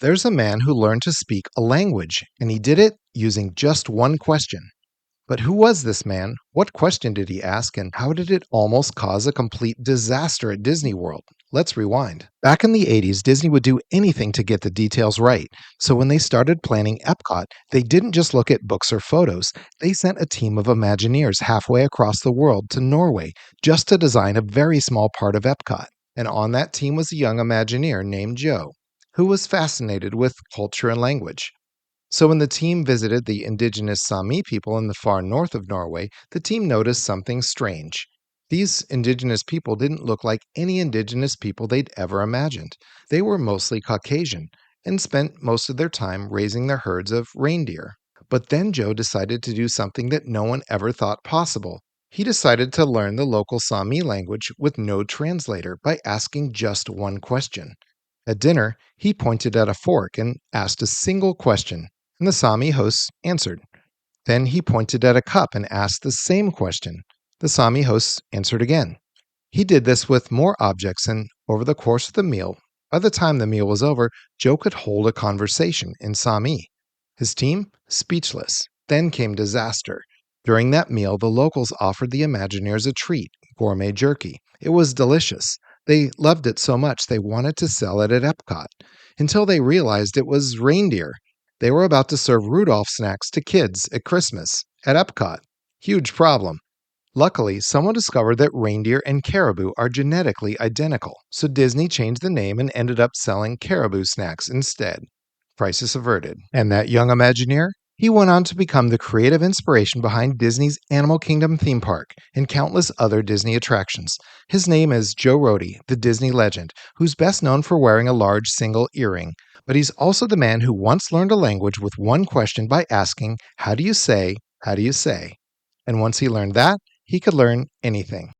There's a man who learned to speak a language, and he did it using just one question. But who was this man? What question did he ask? And how did it almost cause a complete disaster at Disney World? Let's rewind. Back in the 80s, Disney would do anything to get the details right. So when they started planning EPCOT, they didn't just look at books or photos. They sent a team of Imagineers halfway across the world to Norway just to design a very small part of EPCOT. And on that team was a young Imagineer named Joe, who was fascinated with culture and language. So, when the team visited the indigenous Sami people in the far north of Norway, the team noticed something strange. These indigenous people didn't look like any indigenous people they'd ever imagined. They were mostly Caucasian and spent most of their time raising their herds of reindeer. But then Joe decided to do something that no one ever thought possible. He decided to learn the local Sami language with no translator by asking just one question. At dinner, he pointed at a fork and asked a single question, and the Sami hosts answered. Then he pointed at a cup and asked the same question. The Sami hosts answered again. He did this with more objects, and over the course of the meal, by the time the meal was over, Joe could hold a conversation in Sami. His team, speechless. Then came disaster. During that meal, the locals offered the Imagineers a treat, gourmet jerky. It was delicious. They loved it so much they wanted to sell it at Epcot, until they realized it was reindeer. They were about to serve Rudolph snacks to kids at Christmas at Epcot. Huge problem. Luckily, someone discovered that reindeer and caribou are genetically identical, so Disney changed the name and ended up selling caribou snacks instead. Crisis averted. And that young Imagineer? He went on to become the creative inspiration behind Disney's Animal Kingdom theme park and countless other Disney attractions. His name is Joe Rohde, the Disney legend, who's best known for wearing a large single earring. But he's also the man who once learned a language with one question by asking, "How do you say, how do you say?" And once he learned that, he could learn anything.